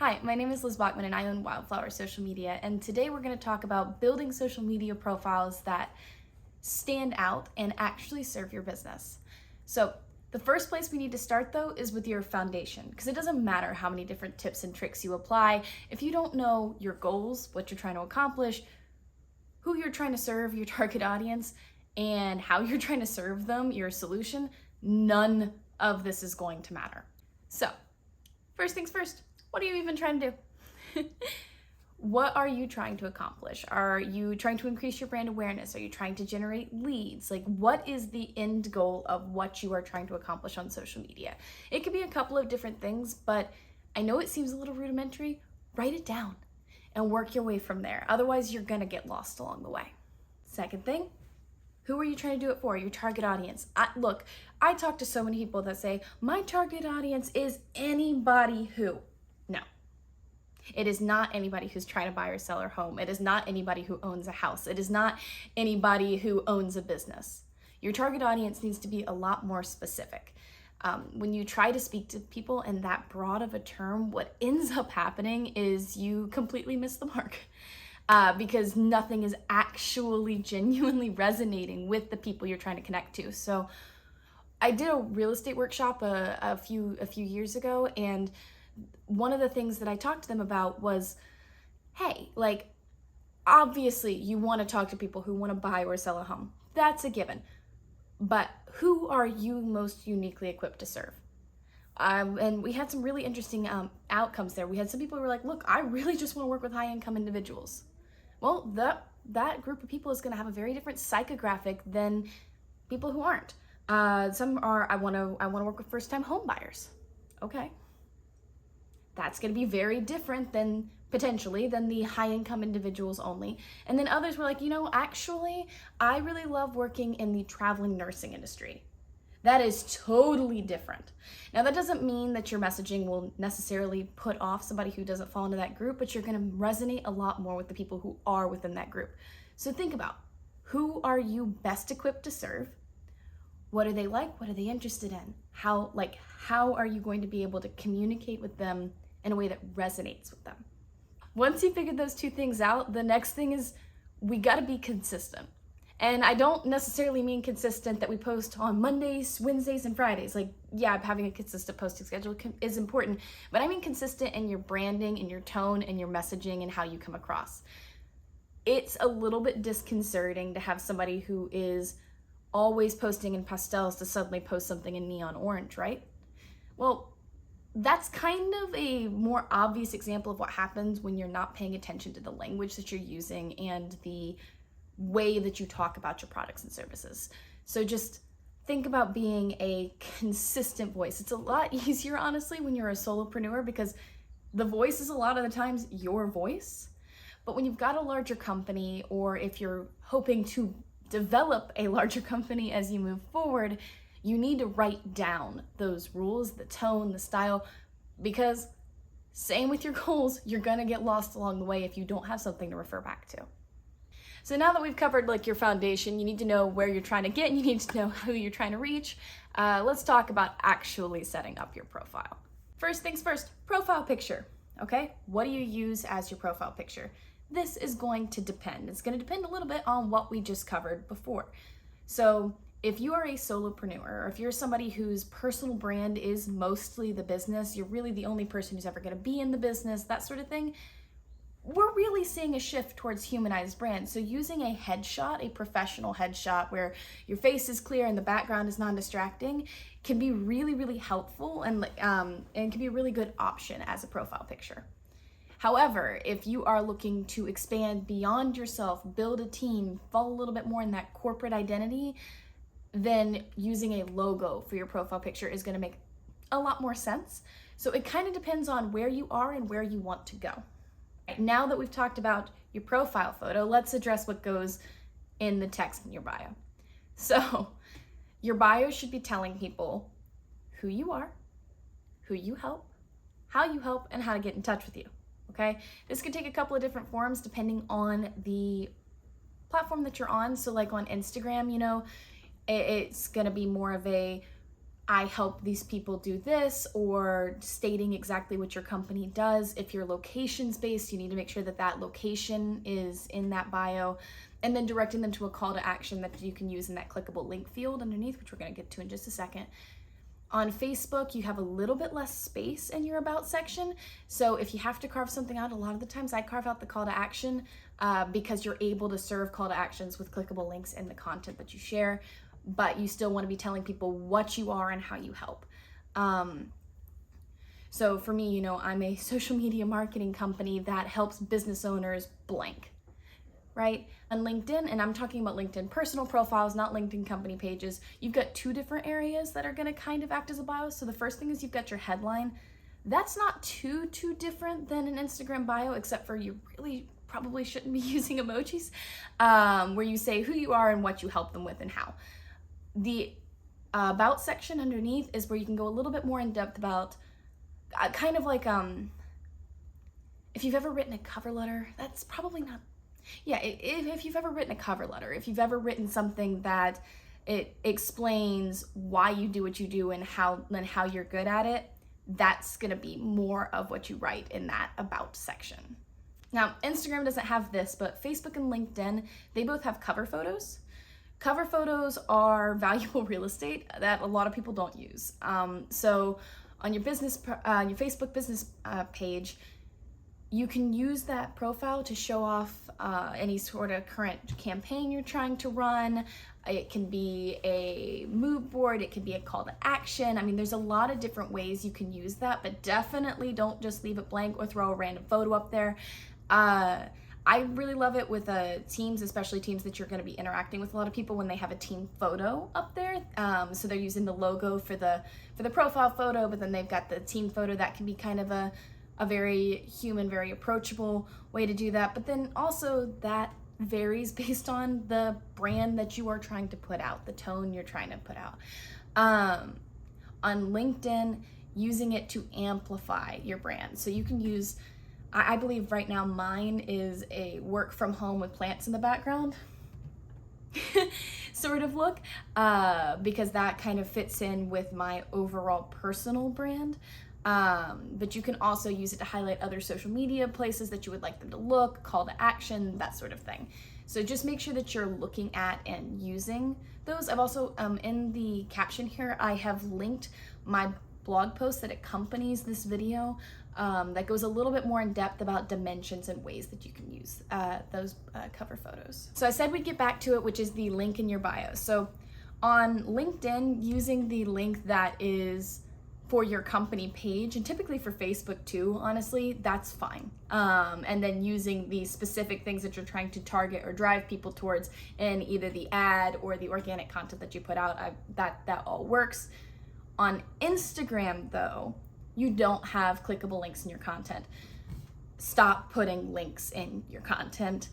Hi, my name is Liz Bachman and I own Wildflower Social Media, and today we're going to talk about building social media profiles that stand out and actually serve your business. So the first place we need to start though is with your foundation, because it doesn't matter how many different tips and tricks you apply. If you don't know your goals, what you're trying to accomplish, who you're trying to serve, your target audience, and how you're trying to serve them, your solution, none of this is going to matter. So first things first, what are you even trying to do? What are you trying to accomplish? Are you trying to increase your brand awareness? Are you trying to generate leads? Like, what is the end goal of what you are trying to accomplish on social media? It could be a couple of different things, but I know it seems a little rudimentary. Write it down and work your way from there. Otherwise, you're gonna get lost along the way. Second thing, who are you trying to do it for? Your target audience. I talk to so many people that say, my target audience is anybody who. No, it is not anybody who's trying to buy or sell their home. It is not anybody who owns a house. It is not anybody who owns a business. Your target audience needs to be a lot more specific. When you try to speak to people in that broad of a term, what ends up happening is you completely miss the mark. Because nothing is actually genuinely resonating with the people you're trying to connect to. So I did a real estate workshop a few years ago, and one of the things that I talked to them about was, hey, like, obviously you want to talk to people who want to buy or sell a home. That's a given. But who are you most uniquely equipped to serve? And we had some really interesting outcomes there. We had some people who were like, look, I really just want to work with high income individuals. Well, that group of people is going to have a very different psychographic than people who aren't. Some are, I want to work with first time home buyers. Okay. That's going to be very different than potentially than the high income individuals only. And then others were like, actually, I really love working in the traveling nursing industry. That is totally different. Now, that doesn't mean that your messaging will necessarily put off somebody who doesn't fall into that group, but you're going to resonate a lot more with the people who are within that group. So think about, who are you best equipped to serve? What are they like? What are they interested in? How are you going to be able to communicate with them in a way that resonates with them? Once you figure those two things out, the next thing is we got to be consistent. And I don't necessarily mean consistent that we post on Mondays, Wednesdays, and Fridays. Like, yeah, having a consistent posting schedule is important, but I mean consistent in your branding, in your tone, and your messaging, and how you come across. It's a little bit disconcerting to have somebody who is always posting in pastels to suddenly post something in neon orange, right? Well, that's kind of a more obvious example of what happens when you're not paying attention to the language that you're using and the way that you talk about your products and services. So just think about being a consistent voice. It's a lot easier, honestly, when you're a solopreneur, because the voice is a lot of the times your voice. But when you've got a larger company, or if you're hoping to develop a larger company as you move forward, you need to write down those rules, the tone, the style, because same with your goals, you're gonna get lost along the way if you don't have something to refer back to. So now that we've covered like your foundation, you need to know where you're trying to get, and you need to know who you're trying to reach. Let's talk about actually setting up your profile. First things first, profile picture, okay? What do you use as your profile picture? This is going to depend. It's going to depend a little bit on what we just covered before. So if you are a solopreneur, or if you're somebody whose personal brand is mostly the business, you're really the only person who's ever going to be in the business, that sort of thing, we're really seeing a shift towards humanized brands. So using a headshot, a professional headshot where your face is clear and the background is non-distracting, can be really, really helpful and can be a really good option as a profile picture. However, if you are looking to expand beyond yourself, build a team, fall a little bit more in that corporate identity, then using a logo for your profile picture is going to make a lot more sense. So it kind of depends on where you are and where you want to go. Now that we've talked about your profile photo, let's address what goes in the text in your bio. So your bio should be telling people who you are, who you help, how you help, and how to get in touch with you, okay? This could take a couple of different forms depending on the platform that you're on. So like on Instagram, it's gonna be more of a I help these people do this, or stating exactly what your company does. If your location's based, you need to make sure that that location is in that bio, and then directing them to a call to action that you can use in that clickable link field underneath, which we're going to get to in just a second. On Facebook, you have a little bit less space in your about section. So if you have to carve something out, a lot of the times I carve out the call to action because you're able to serve call to actions with clickable links in the content that you share, but you still want to be telling people what you are and how you help. So for me, I'm a social media marketing company that helps business owners blank, right? On LinkedIn, and I'm talking about LinkedIn personal profiles, not LinkedIn company pages, you've got two different areas that are gonna kind of act as a bio. So the first thing is you've got your headline. That's not too different than an Instagram bio, except for you really probably shouldn't be using emojis, where you say who you are and what you help them with and how. The about section underneath is where you can go a little bit more in depth about kind of like if you've ever written a cover letter, that's probably not, yeah, if you've ever written a cover letter, if you've ever written something that it explains why you do what you do and how you're good at it, that's gonna be more of what you write in that about section. Now, Instagram doesn't have this, but Facebook and LinkedIn, they both have cover photos. Cover photos are valuable real estate that a lot of people don't use. So on your Facebook business page, you can use that profile to show off any sort of current campaign you're trying to run. It can be a mood board, it can be a call to action. I mean, there's a lot of different ways you can use that, but definitely don't just leave it blank or throw a random photo up there. I really love it with teams, especially teams that you're going to be interacting with a lot of people, when they have a team photo up there. So they're using the logo for the profile photo, but then they've got the team photo. That can be kind of a very human, very approachable way to do that. But then also that varies based on the brand that you are trying to put out, the tone you're trying to put out. On LinkedIn, using it to amplify your brand. So you can use, I believe right now mine is a work from home with plants in the background sort of look, because that kind of fits in with my overall personal brand. But you can also use it to highlight other social media places that you would like them to look, call to action, that sort of thing. So just make sure that you're looking at and using those. I've also, in the caption here, I have linked my blog post that accompanies this video, that goes a little bit more in depth about dimensions and ways that you can use those cover photos. So I said we'd get back to it, which is the link in your bio. So on LinkedIn, using the link that is for your company page, and typically for Facebook too, honestly, that's fine. And then using the specific things that you're trying to target or drive people towards in either the ad or the organic content that you put out, that all works. On Instagram though, you don't have clickable links in your content. Stop putting links in your content,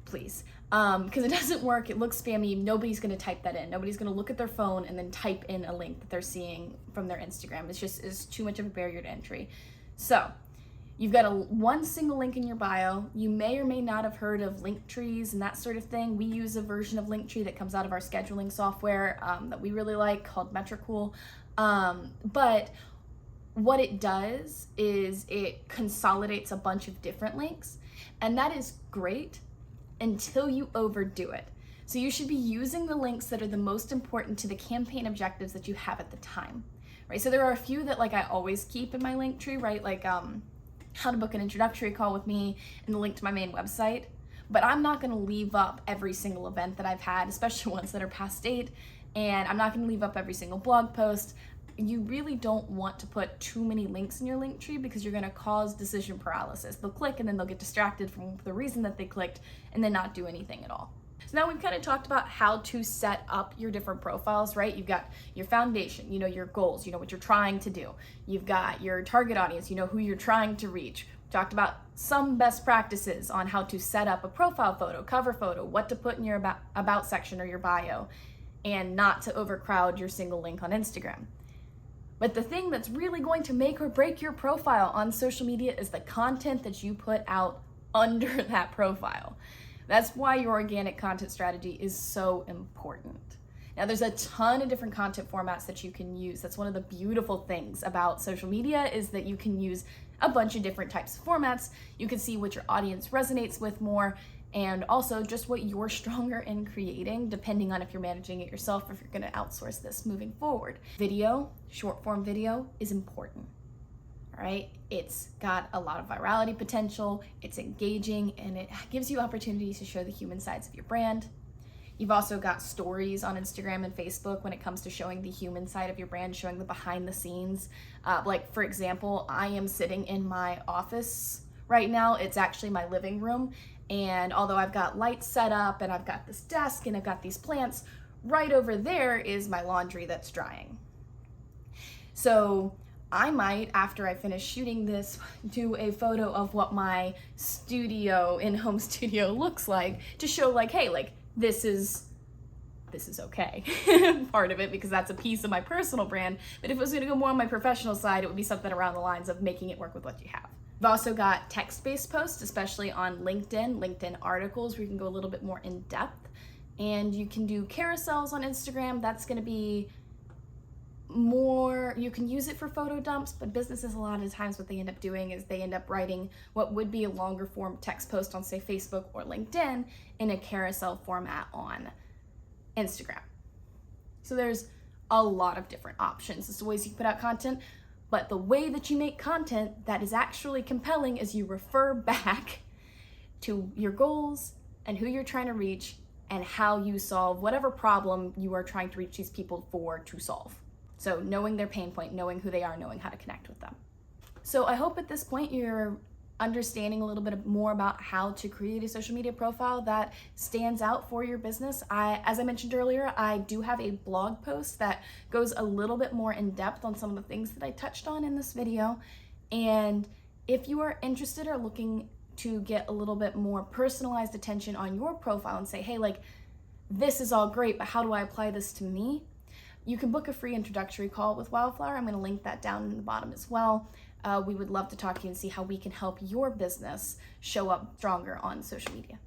please. Because it doesn't work, it looks spammy, nobody's gonna type that in. Nobody's gonna look at their phone and then type in a link that they're seeing from their Instagram. It's too much of a barrier to entry. So, you've got one single link in your bio. You may or may not have heard of link trees and that sort of thing. We use a version of Linktree that comes out of our scheduling software that we really like, called Metricool. But what it does is it consolidates a bunch of different links, and that is great until you overdo it. So you should be using the links that are the most important to the campaign objectives that you have at the time, right? So there are a few that I always keep in my link tree, right? Like how to book an introductory call with me and the link to my main website. But I'm not gonna leave up every single event that I've had, especially ones that are past date, and I'm not gonna leave up every single blog post. You really don't want to put too many links in your link tree, because you're going to cause decision paralysis. They'll click and then they'll get distracted from the reason that they clicked and then not do anything at all. So now we've kind of talked about how to set up your different profiles, right? You've got your foundation, your goals, what you're trying to do. You've got your target audience, who you're trying to reach. We talked about some best practices on how to set up a profile photo, cover photo, what to put in your about section or your bio, and not to overcrowd your single link on Instagram. But the thing that's really going to make or break your profile on social media is the content that you put out under that profile. That's why your organic content strategy is so important. Now, there's a ton of different content formats that you can use. That's one of the beautiful things about social media, is that you can use a bunch of different types of formats. You can see what your audience resonates with more, and also just what you're stronger in creating, depending on if you're managing it yourself or if you're gonna outsource this moving forward. Video, short form video, is important. All right, it's got a lot of virality potential, it's engaging, and it gives you opportunities to show the human sides of your brand. You've also got stories on Instagram and Facebook when it comes to showing the human side of your brand, showing the behind the scenes. Like, for example, I am sitting in my office right now. It's actually my living room. And although I've got lights set up and I've got this desk and I've got these plants, right over there is my laundry that's drying. So I might, after I finish shooting this, do a photo of what my studio, in-home studio looks like, to show like, hey, like, this is okay, part of it, because that's a piece of my personal brand. But if it was gonna go more on my professional side, it would be something around the lines of making it work with what you have. We've also got text-based posts, especially on LinkedIn articles, where you can go a little bit more in depth. And you can do carousels on Instagram. That's gonna be more, you can use it for photo dumps, but businesses, a lot of times what they end up doing is they end up writing what would be a longer form text post on, say, Facebook or LinkedIn in a carousel format on Instagram. So there's a lot of different options as to ways you can put out content, but the way that you make content that is actually compelling is you refer back to your goals and who you're trying to reach and how you solve whatever problem you are trying to reach these people for to solve. So knowing their pain point, knowing who they are, knowing how to connect with them. So I hope at this point you're understanding a little bit more about how to create a social media profile that stands out for your business. As I mentioned earlier, I do have a blog post that goes a little bit more in depth on some of the things that I touched on in this video. And if you are interested or looking to get a little bit more personalized attention on your profile and say, hey, like, this is all great, but how do I apply this to me? You can book a free introductory call with Wildflower. I'm going to link that down in the bottom as well. We would love to talk to you and see how we can help your business show up stronger on social media.